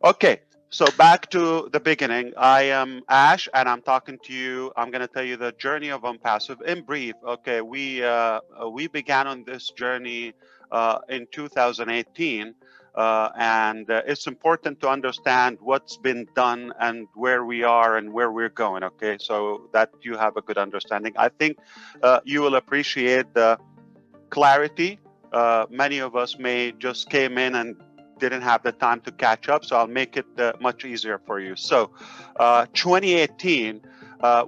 Okay, so back to the beginning. I am Ash, and I'm talking to you. I'm going to tell you the journey of ONPASSIVE in brief. Okay, we began on this journey in 2018, and it's important to understand what's been done and where we are and where we're going. Okay, so that you have a good understanding. I think you will appreciate the clarity. Many of us may just came in and didn't have the time to catch up, so I'll make it much easier for you. So 2018,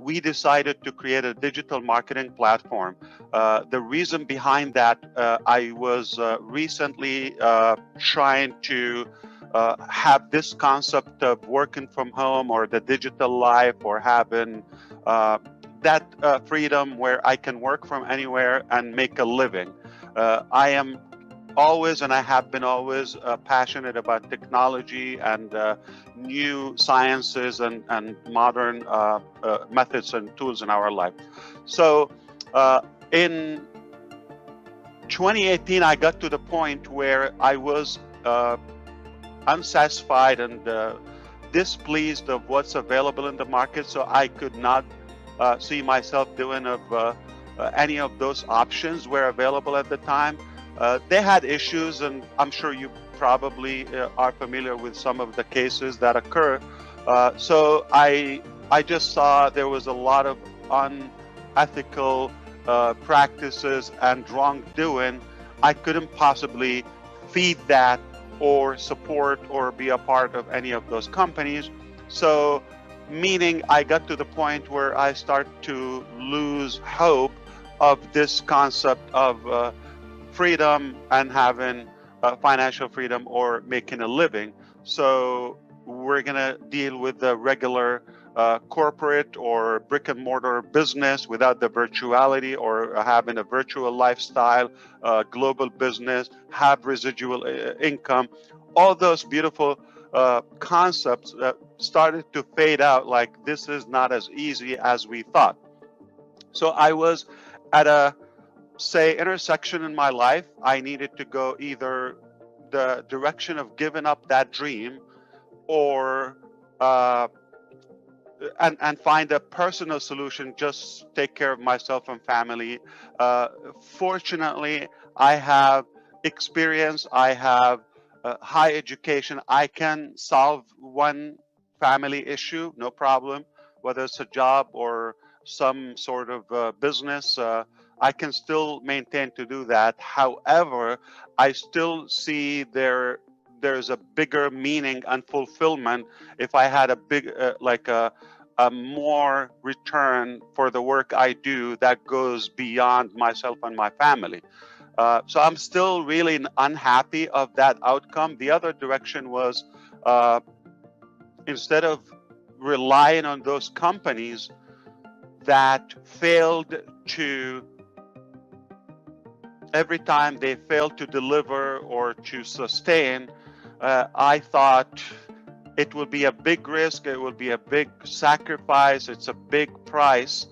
we decided to create a digital marketing platform. The reason behind that, I was recently trying to have this concept of working from home or the digital life, or having that freedom where I can work from anywhere and make a living. I am always, and I have been always, passionate about technology and new sciences and modern methods and tools in our life. So in 2018, I got to the point where I was unsatisfied and displeased of what's available in the market. So I could not see myself doing any of those options were available at the time. They had issues, and I'm sure you probably are familiar with some of the cases that occur. So I just saw there was a lot of unethical practices and wrongdoing. I couldn't possibly feed that or support or be a part of any of those companies. So meaning I got to the point where I start to lose hope of this concept of freedom and having financial freedom or making a living. So we're gonna deal with the regular corporate or brick and mortar business without the virtuality, or having a virtual lifestyle, global business, have residual income. All those beautiful concepts started to fade out. Like, this is not as easy as we thought. So I was at a, say, intersection in my life. I needed to go either the direction of giving up that dream, or and find a personal solution, just take care of myself and family. Fortunately, I have experience, I have high education. I can solve one family issue, no problem, whether it's a job or some sort of business. I can still maintain to do that. However, I still see there's a bigger meaning and fulfillment if I had a big, like a more return for the work I do that goes beyond myself and my family. So I'm still really unhappy of that outcome. The other direction was, uh, instead of relying on those companies that failed to, every time they failed to deliver or to sustain, I thought it will be a big risk, it will be a big sacrifice, it's a big price,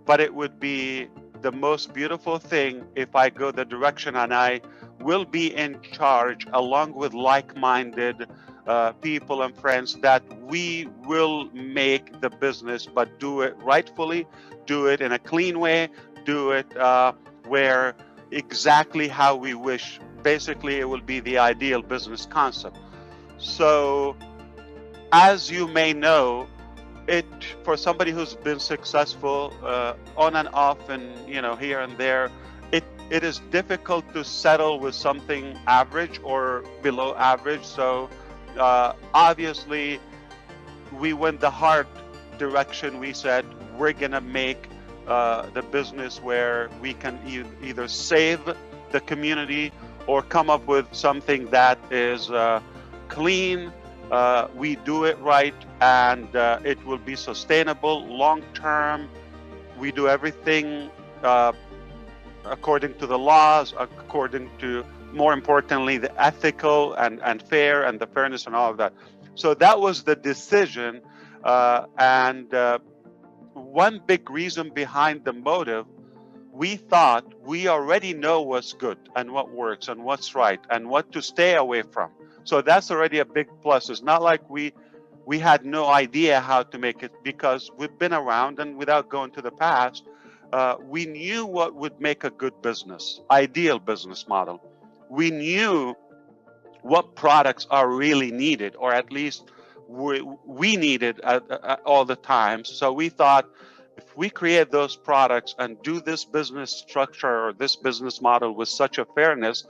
but it would be the most beautiful thing if I go the direction and I will be in charge along with like-minded people and friends, that we will make the business, but do it rightfully, do it in a clean way, do it where exactly how we wish. Basically, it will be the ideal business concept. So as you may know, it, for somebody who's been successful on and off and here and there, it is difficult to settle with something average or below average. So obviously we went the hard direction. We said we're gonna make the business where we can either save the community or come up with something that is clean. We do it right, and it will be sustainable long term. We do everything according to the laws, according to, more importantly, the ethical and fair, and the fairness and all of that. So that was the decision. And one big reason behind the motive, we thought we already know what's good and what works and what's right and what to stay away from. So that's already a big plus. It's not like we had no idea how to make it, because we've been around, and without going to the past, we knew what would make a good business, ideal business model. We knew what products are really needed, or at least we needed all the time. So we thought, if we create those products and do this business structure or this business model with such a fairness,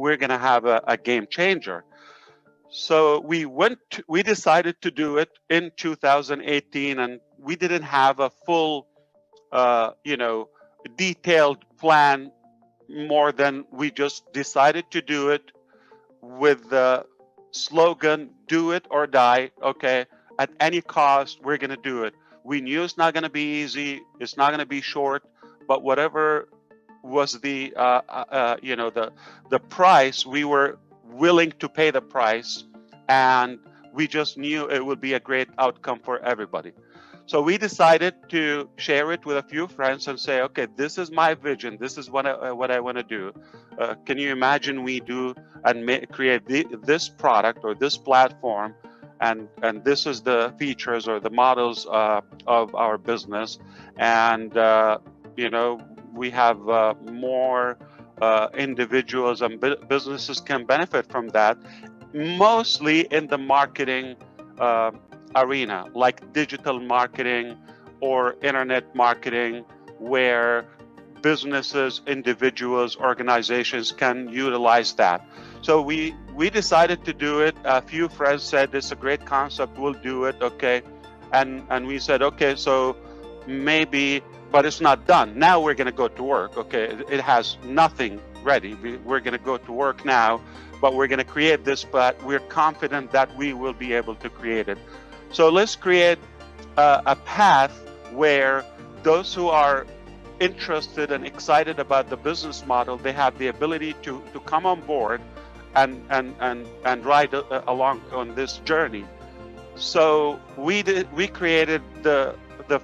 we're going to have a game changer. So we decided to do it in 2018, and we didn't have a full, detailed plan, more than we just decided to do it with the slogan, do it or die. Okay, at any cost, we're going to do it. We knew it's not going to be easy, it's not going to be short, but whatever was the the price, we were willing to pay the price, and we just knew it would be a great outcome for everybody. So we decided to share it with a few friends and say, okay, this is my vision, this is what I want to do. Can you imagine we do and create this product or this platform, and this is the features or the models of our business, and we have more individuals and businesses can benefit from that, mostly in the marketing arena, like digital marketing or internet marketing, where businesses, individuals, organizations can utilize that. So we decided to do it. A few friends said, it's a great concept, we'll do it. Okay. And we said, okay, so maybe, but it's not done. Now we're going to go to work. Okay. It has nothing ready. We're going to go to work now, but we're going to create this, but we're confident that we will be able to create it. So let's create a path where those who are interested and excited about the business model, they have the ability to come on board and ride along on this journey. So we created the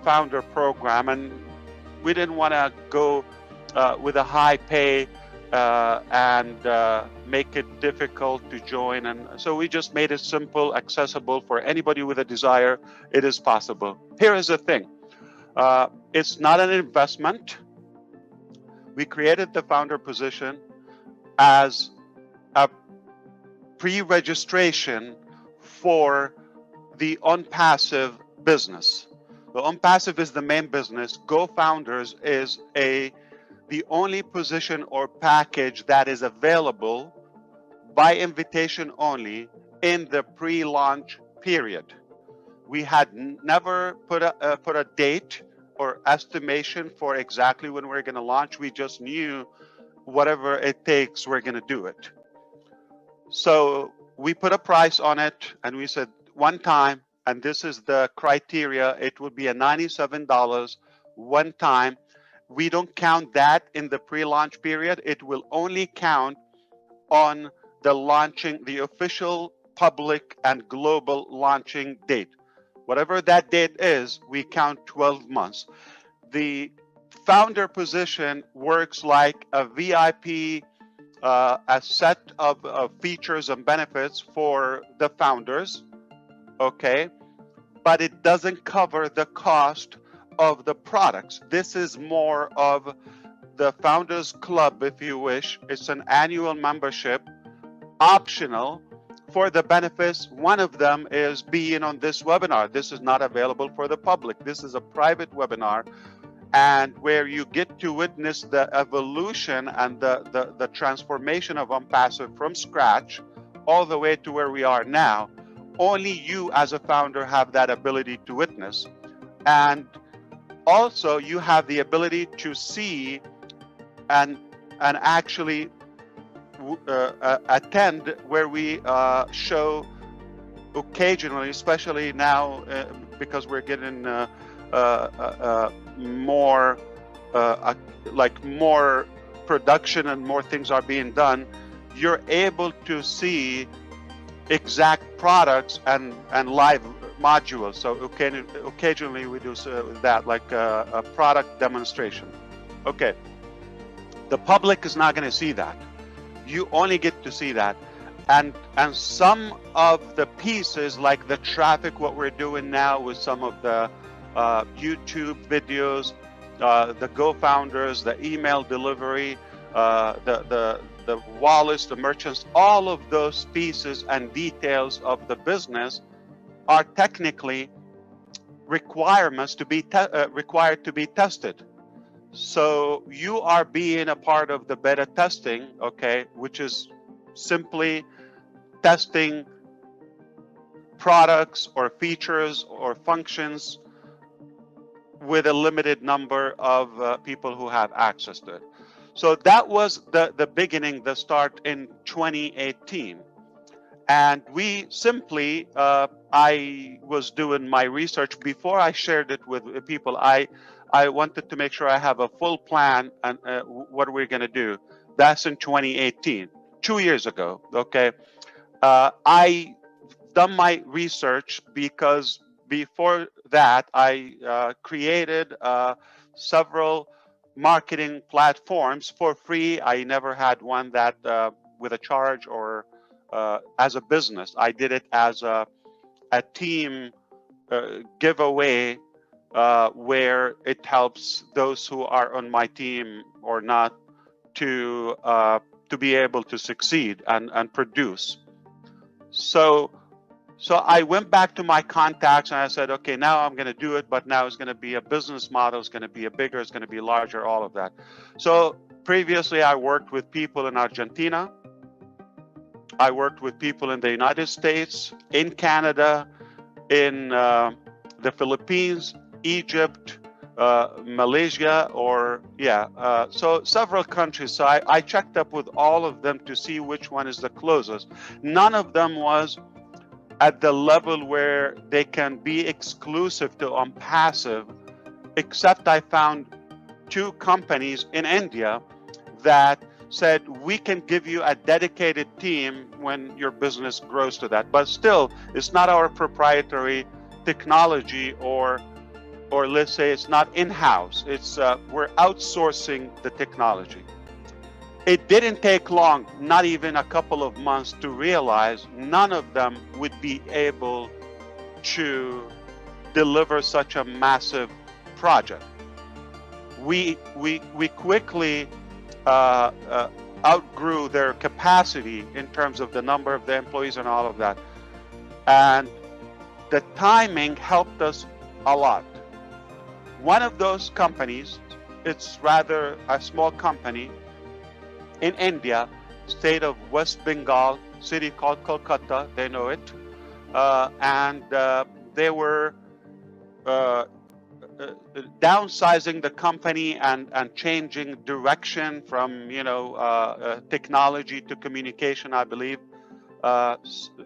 founder program, and we didn't want to go with a high pay and make it difficult to join. And so we just made it simple, accessible for anybody with a desire. It is possible. Here is the thing. It's not an investment. We created the founder position as a pre-registration for the ONPASSIVE business. The ONPASSIVE is the main business. Go Founders is the only position or package that is available by invitation only in the pre-launch period. We had never put a date or estimation for exactly when we're going to launch. We just knew whatever it takes, we're going to do it. So we put a price on it, and we said one time, and this is the criteria, it would be a $97 one time. We don't count that in the pre-launch period. It will only count on the launching, the official public and global launching date. Whatever that date is, we count 12 months. The founder position works like a VIP, a set of features and benefits for the founders, okay? But it doesn't cover the cost of the products. This is more of the Founders Club, if you wish. It's an annual membership, optional for the benefits. One of them is being on this webinar. This is not available for the public. This is a private webinar, and where you get to witness the evolution and the transformation of ONPASSIVE from scratch all the way to where we are now. Only you as a founder have that ability to witness. And also you have the ability to see and actually attend, where we show occasionally, especially now because we're getting more more production and more things are being done. You're able to see exact products and live modules. So occasionally we do that, like a product demonstration. Okay, the public is not going to see that. You only get to see that. And some of the pieces, like the traffic, what we're doing now with some of the YouTube videos, the Go Founders, the email delivery, the wallets, the merchants, all of those pieces and details of the business are technically requirements to be required to be tested. So you are being a part of the beta testing, okay, which is simply testing products or features or functions with a limited number of people who have access to it. So that was the beginning, the start in 2018. And we simply, I was doing my research before I shared it with people. I wanted to make sure I have a full plan and what we're going to do. That's in 2018, 2 years ago. Okay, I done my research because before that I created several marketing platforms for free. I never had one that with a charge or as a business. I did it as a team giveaway where it helps those who are on my team or not to be able to succeed and produce. So I went back to my contacts and I said, okay, now I'm going to do it, but now it's going to be a business model. It's going to be a bigger, it's going to be larger, all of that. So previously I worked with people in Argentina. I worked with people in the United States, in Canada, in the Philippines, Egypt, Malaysia, so several countries. So I checked up with all of them to see which one is the closest. None of them was at the level where they can be exclusive to ONPASSIVE, except I found 2 companies in India that said we can give you a dedicated team when your business grows to that. But still, it's not our proprietary technology, or let's say it's not in-house. It's we're outsourcing the technology. It didn't take long, not even a couple of months, to realize none of them would be able to deliver such a massive project. We quickly outgrew their capacity in terms of the number of the employees and all of that. And the timing helped us a lot. One of those companies, it's rather a small company in India, state of West Bengal, city called Kolkata, they know it. And they were downsizing the company and changing direction from technology to communication, I believe.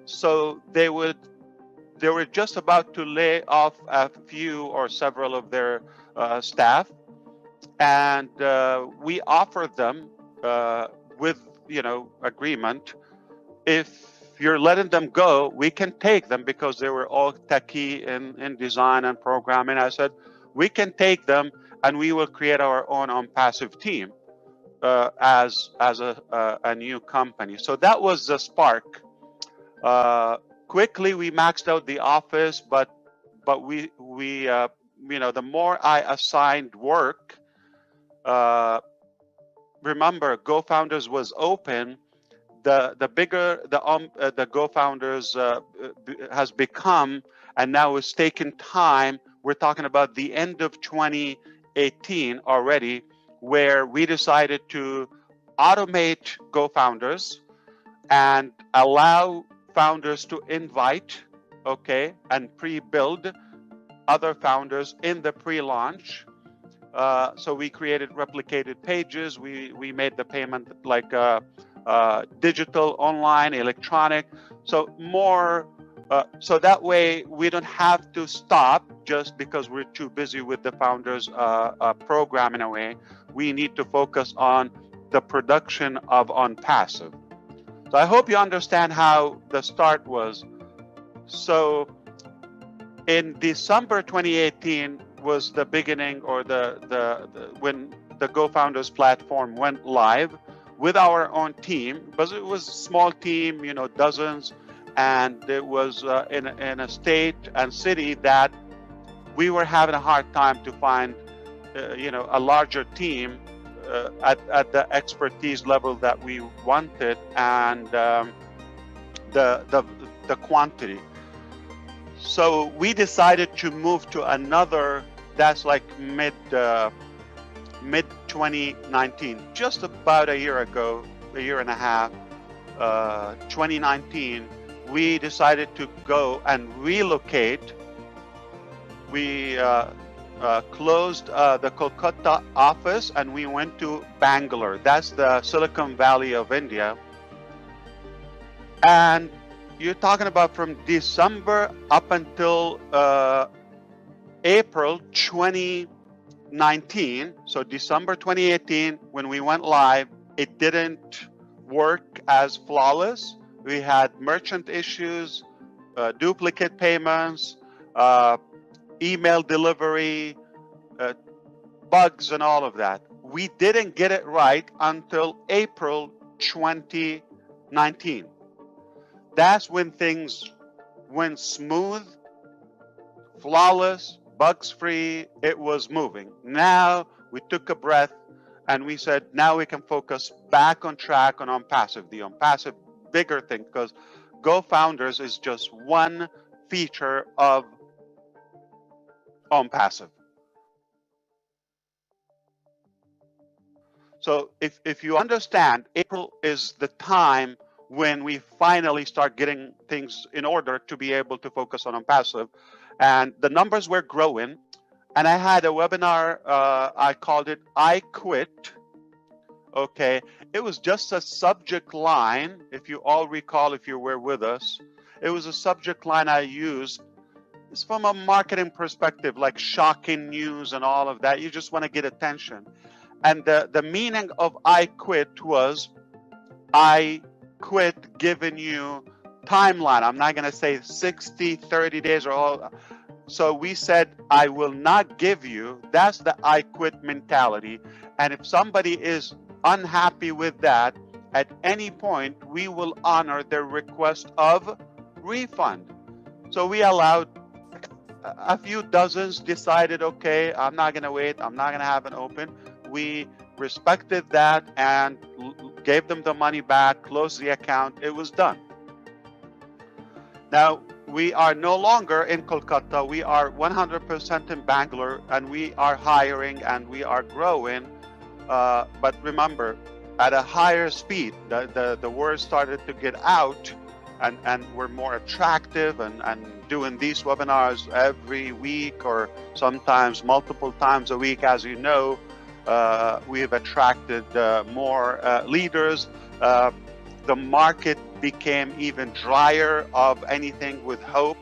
So they were just about to lay off a few or several of their staff, and we offered them with agreement, if you're letting them go, we can take them, because they were all techie in design and programming. I said, we can take them and we will create our own ONPASSIVE team as a new company. So that was the spark. Quickly we maxed out the office, but we the more I assigned work, remember, Go Founders was open. The bigger the Go Founders has become, and now it's taken time. We're talking about the end of 2018 already, where we decided to automate Go Founders and allow founders to invite, and pre-build other founders in the pre-launch. So we created replicated pages. We made the payment like digital, online, electronic. So more, so that way we don't have to stop just because we're too busy with the founders program in a way. We need to focus on the production of ONPASSIVE. So I hope you understand how the start was. So in December 2018 was the beginning, or the when the Go Founders platform went live. with our own team, but it was a small team, dozens, and it was in a state and city that we were having a hard time to find, a larger team at the expertise level that we wanted, and the quantity. So we decided to move to another. That's like mid 2019, just about a year ago, a year and a half. 2019, we decided to go and relocate. We closed the Kolkata office and we went to Bangalore. That's the Silicon Valley of India. And you're talking about from December up until April 2019. So December 2018, when we went live, it didn't work as flawless. We had merchant issues, duplicate payments, email delivery, bugs, and all of that. We didn't get it right until April 2019. That's when things went smooth, flawless, bugs free. It was moving. Now we took a breath and we said, now we can focus back on track on ONPASSIVE, the ONPASSIVE bigger thing, because Go Founders is just one feature of ONPASSIVE. So if you understand, April is the time when we finally start getting things in order to be able to focus on ONPASSIVE, and the numbers were growing. And I had a webinar, I called it I Quit. Okay, it was just a subject line. If you all recall, if you were with us, it was a subject line I used. It's from a marketing perspective, like shocking news and all of that. You just want to get attention. And the meaning of I quit was, I quit giving you timeline. I'm not going to say 60, 30 days or all. So we said, I will not give you. That's the I quit mentality. And if somebody is unhappy with that, at any point, we will honor their request of refund. So we allowed a few dozens, decided, okay, I'm not going to wait. I'm not going to have an open. We respected that and gave them the money back, closed the account. It was done. Now, we are no longer in Kolkata. We are 100% in Bangalore, and we are hiring and we are growing. But remember, at a higher speed, the word started to get out, and we're more attractive and doing these webinars every week or sometimes multiple times a week. As you know, we've attracted more leaders. The market became even drier of anything with hope.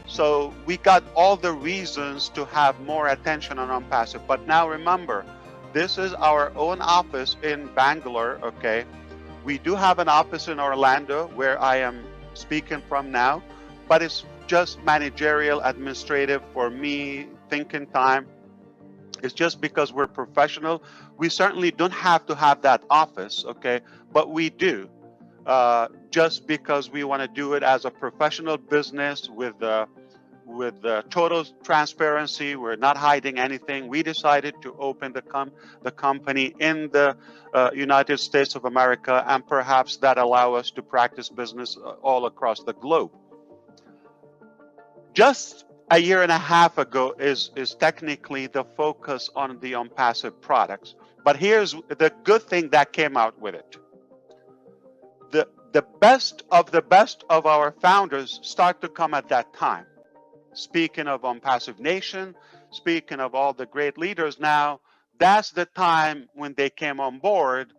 So we got all the reasons to have more attention on ONPASSIVE. But now remember, this is our own office in Bangalore, okay? We do have an office in Orlando where I am speaking from now, but it's just managerial, administrative for me, thinking time. It's just because we're professional. We certainly don't have to have that office, okay? But we do, just because we want to do it as a professional business with total transparency. We're not hiding anything. We decided to open the company in the United States of America, and perhaps that allow us to practice business all across the globe. Just a year and a half ago is technically the focus on the ONPASSIVE products. But here's the good thing that came out with it. The best of our founders start to come at that time. Speaking of ONPASSIVE Nation, speaking of all the great leaders now, that's the time when they came on board.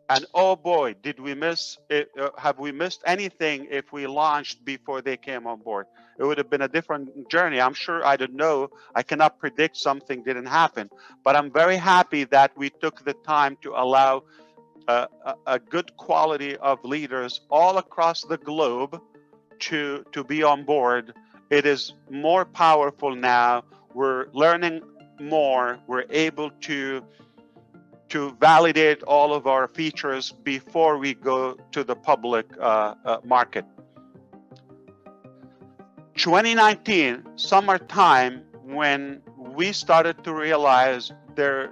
And oh boy, did we miss it? Have we missed anything if we launched before they came on board? It would have been a different journey. I'm sure, I don't know. I cannot predict something didn't happen. But I'm very happy that we took the time to allow a good quality of leaders all across the globe to be on board. It is more powerful now. We're learning more. We're able to to validate all of our features before we go to the public market. 2019, summertime, when we started to realize the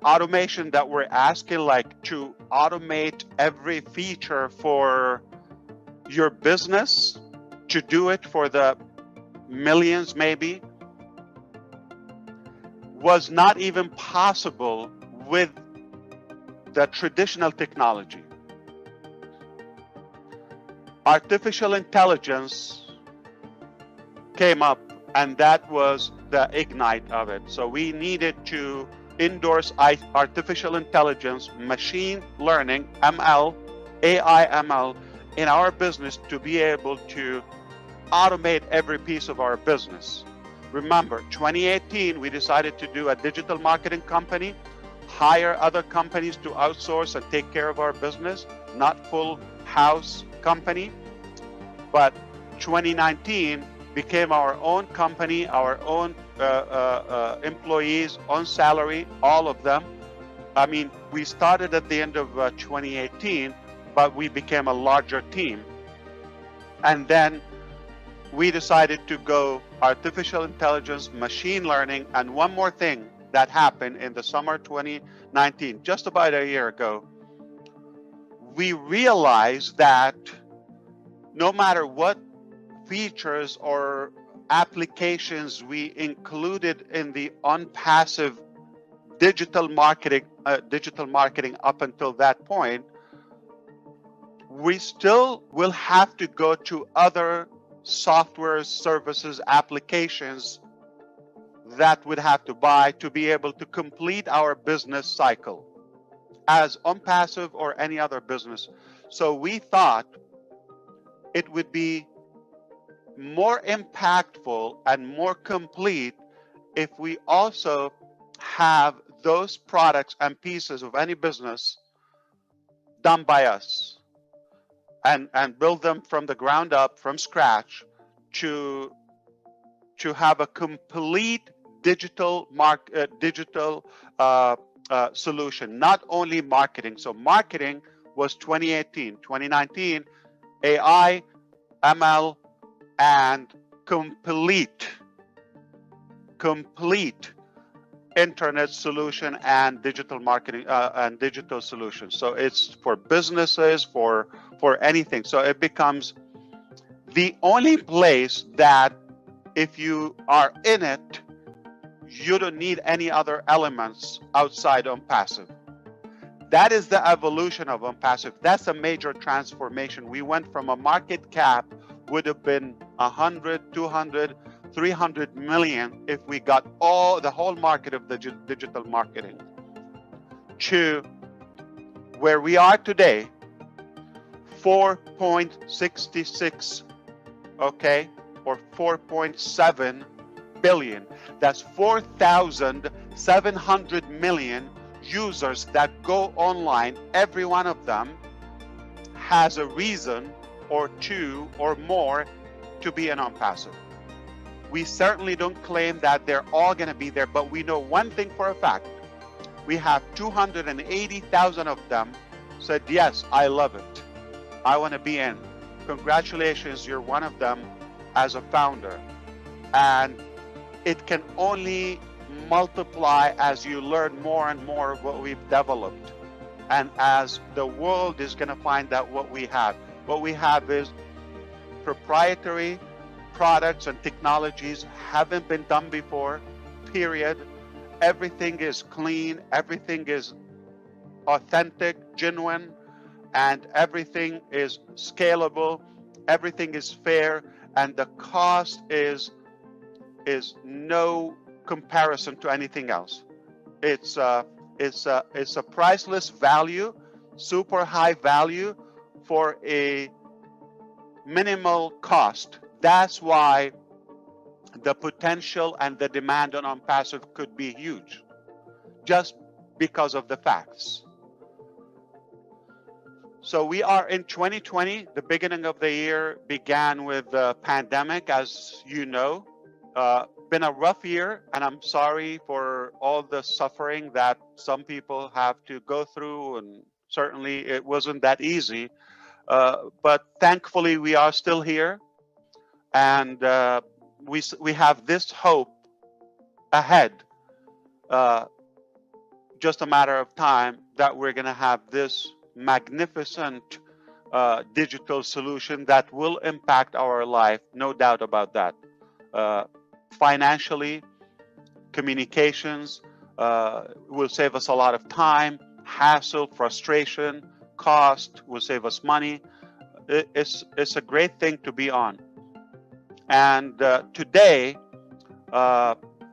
automation that we're asking, like to automate every feature for your business, to do it for the millions maybe, was not even possible with the traditional technology. Artificial intelligence came up, and that was the ignite of it. So we needed to endorse artificial intelligence, machine learning, ML, AI ML in our business to be able to automate every piece of our business. Remember, 2018, we decided to do a digital marketing company, hire other companies to outsource and take care of our business, not full house company. But 2019 became our own company, our own employees, on salary, all of them. I mean, we started at the end of 2018, but we became a larger team. And then we decided to go artificial intelligence, machine learning, and one more thing that happened in the summer 2019, just about a year ago. We realized that no matter what features or applications we included in the ONPASSIVE digital marketing up until that point, we still will have to go to other software, services, applications that would have to buy to be able to complete our business cycle as ONPASSIVE or any other business. So we thought it would be more impactful and more complete if we also have those products and pieces of any business done by us and build them from the ground up, from scratch, to have a complete digital solution, not only marketing. So marketing was 2018, 2019, AI, ML, and complete internet solution and digital marketing and digital solutions. So it's for businesses, for anything. So it becomes the only place that if you are in it, you don't need any other elements outside ONPASSIVE. That is the evolution of ONPASSIVE. That's a major transformation. We went from a market cap would have been 100, 200, 300 million if we got the whole market of the digital marketing, to where we are today, 4.66, okay, or 4.7 billion. That's 4,700 million users that go online. Every one of them has a reason or two or more to be an ONPASSIVE. We certainly don't claim that they're all going to be there, but we know one thing for a fact. We have 280,000 of them said, yes, I love it. I want to be in. Congratulations, you're one of them as a founder. And it can only multiply as you learn more and more of what we've developed. And as the world is going to find out what we have. What we have is proprietary products and technologies haven't been done before, period. Everything is clean, everything is authentic, genuine, and everything is scalable, everything is fair, and the cost is no comparison to anything else. It's a priceless value, super high value for a minimal cost. That's why the potential and the demand on ONPASSIVE could be huge, just because of the facts. So we are in 2020. The beginning of the year began with the pandemic, as you know. Been a rough year, and I'm sorry for all the suffering that some people have to go through, and certainly it wasn't that easy. But thankfully, we are still here, and we have this hope ahead. Just a matter of time that we're going to have this magnificent digital solution that will impact our life, no doubt about that. Financially, communications will save us a lot of time, hassle, frustration, cost, will save us money. It's a great thing to be on. And today,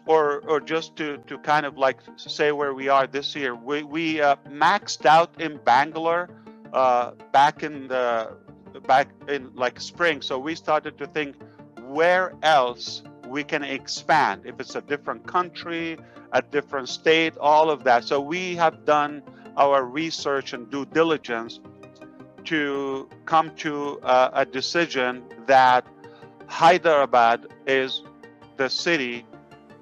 or just to kind of like say where we are this year, we maxed out in Bangalore back in like spring. So we started to think where else we can expand, if it's a different country, a different state, all of that. So we have done our research and due diligence to come to a decision that Hyderabad is the city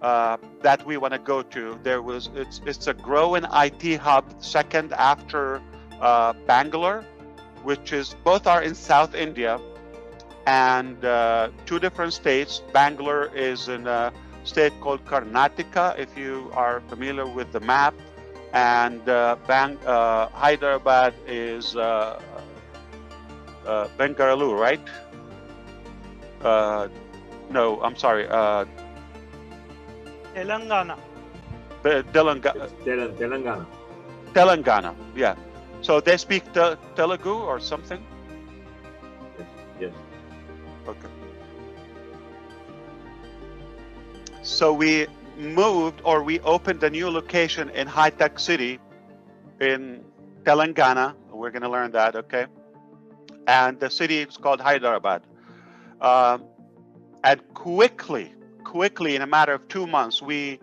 that we want to go to. It's a growing IT hub, second after Bangalore, which is, both are in South India, and two different states. Bangalore is in a state called Karnataka, if you are familiar with the map, and Hyderabad is Bengaluru, right? No, I'm sorry. Telangana. Telangana. Telangana, yeah. So they speak Telugu or something? Yes. Okay. So we moved, or we opened a new location in High Tech City in Telangana. We're going to learn that, okay? And the city is called Hyderabad. And quickly, in a matter of 2 months, we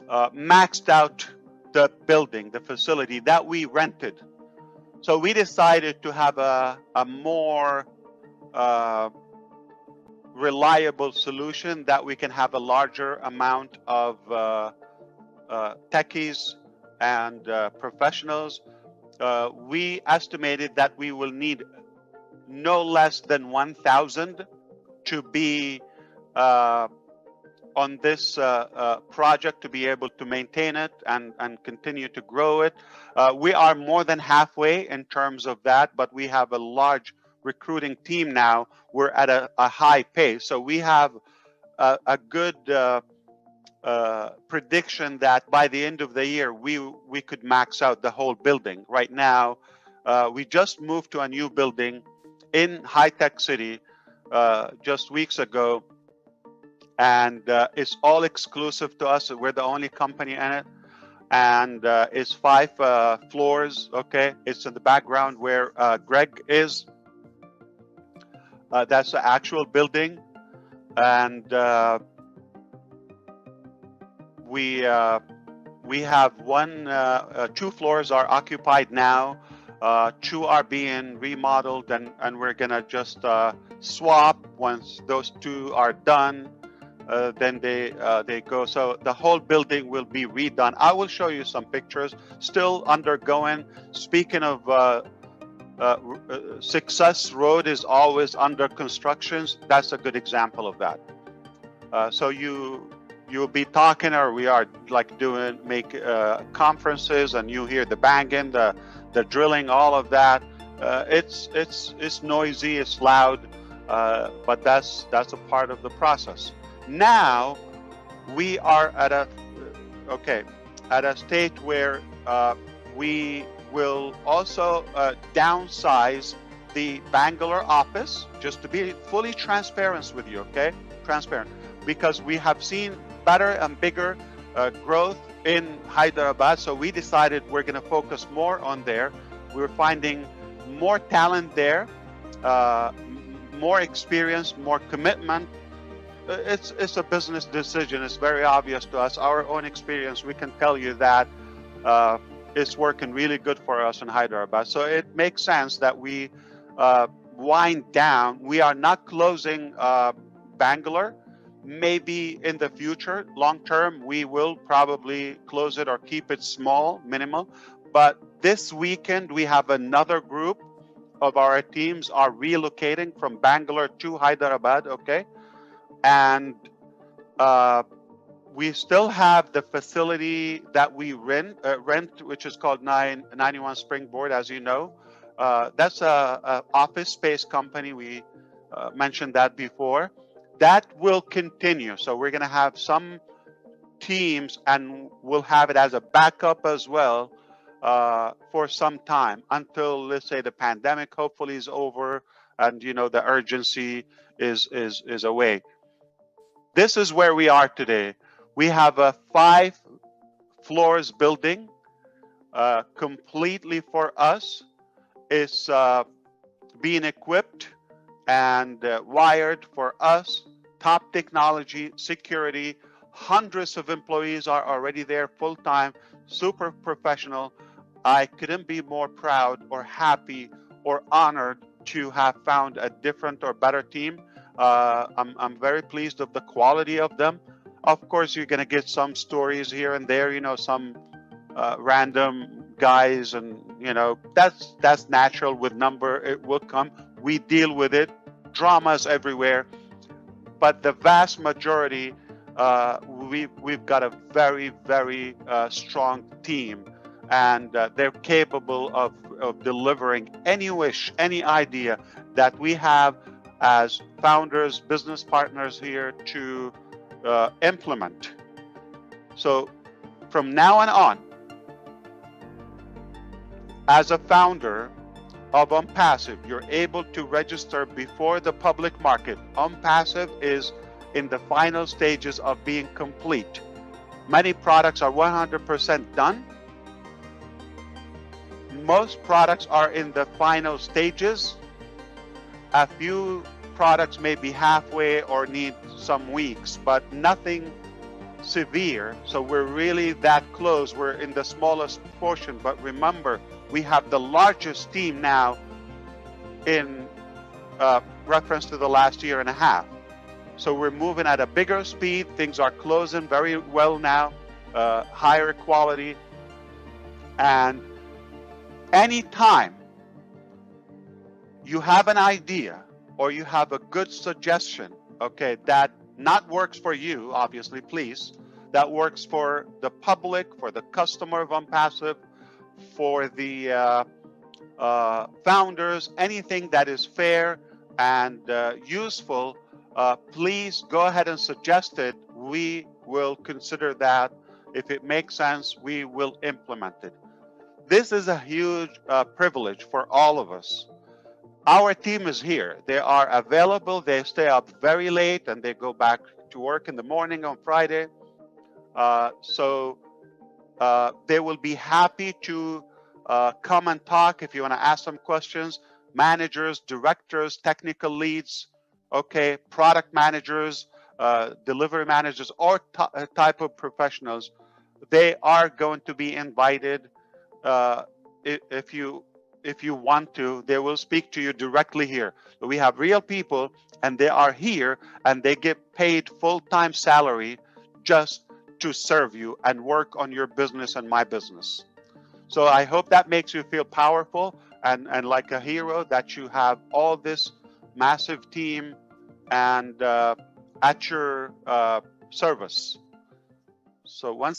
maxed out the building, the facility that we rented. So we decided to have a more reliable solution, that we can have a larger amount of techies and professionals. We estimated that we will need no less than 1,000 to be on this project, to be able to maintain it and continue to grow it. We are more than halfway in terms of that, but we have a large recruiting team now. We're at a high pace. So we have a good prediction that by the end of the year, we could max out the whole building. Right now, we just moved to a new building in High Tech City just weeks ago, and it's all exclusive to us. We're the only company in it, and it's 5 floors. Okay, it's in the background where Greg is. That's the actual building, and we have 2 floors are occupied now. 2 are being remodeled, and we're gonna just swap once those 2 are done. Then they go. So the whole building will be redone. I will show you some pictures. Still undergoing. Speaking of Success Road is always under construction. That's a good example of that. So you'll be talking, or we are like make conferences, and you hear the banging, the drilling, all of that. It's noisy, it's loud, but that's a part of the process. Now we are at a state where we will also downsize the Bangalore office, just to be fully transparent with you, okay? Transparent, because we have seen better and bigger growth in Hyderabad. So we decided we're going to focus more on there. We're finding more talent there, more experience, more commitment. It's a business decision. It's very obvious to us. Our own experience, we can tell you that it's working really good for us in Hyderabad. So it makes sense that we wind down. We are not closing Bangalore. maybe in the future, long term, we will probably close it or keep it small, minimal. But this weekend, we have another group of our teams are relocating from Bangalore to Hyderabad, okay? And we still have the facility that we rent, which is called 91 Springboard, as you know. That's a office space company. We mentioned that before. That will continue. So we're going to have some teams, and we'll have it as a backup as well for some time until, let's say, the pandemic hopefully is over, and the urgency is away. This is where we are today. We have a 5 floors building completely for us. It's being equipped and wired for us. Top technology, security. Hundreds of employees are already there full-time, super professional. I couldn't be more proud or happy or honored to have found a different or better team. I'm very pleased of the quality of them. Of course, you're going to get some stories here and there, some random guys, and that's natural with number. It will come. We deal with it. Dramas everywhere, but the vast majority, we've got a very, very strong team, and they're capable of delivering any wish, any idea that we have as founders, business partners here to implement. So from now on, as a founder of ONPASSIVE, you're able to register before the public market. ONPASSIVE is in the final stages of being complete. Many products are 100% done. Most products are in the final stages. A few products may be halfway or need some weeks, but nothing severe. So we're really that close. We're in the smallest portion, but remember, we have the largest team now in reference to the last year and a half. So we're moving at a bigger speed. Things are closing very well now, higher quality. And anytime you have an idea or you have a good suggestion, okay, that not works for you, obviously, please, that works for the public, for the customer of ONPASSIVE, for the founders, anything that is fair and useful, please go ahead and suggest it. We will consider that. If it makes sense, we will implement it. This is a huge privilege for all of us. Our team is here. They are available. They stay up very late and they go back to work in the morning on Friday. So they will be happy to come and talk if you want to ask some questions. Managers, directors, technical leads, okay, product managers, delivery managers, or type of professionals, they are going to be invited. If you want to, they will speak to you directly here. We have real people, and they are here, and they get paid full-time salary just to serve you and work on your business and my business. So I hope that makes you feel powerful and like a hero, that you have all this massive team and at your service. So once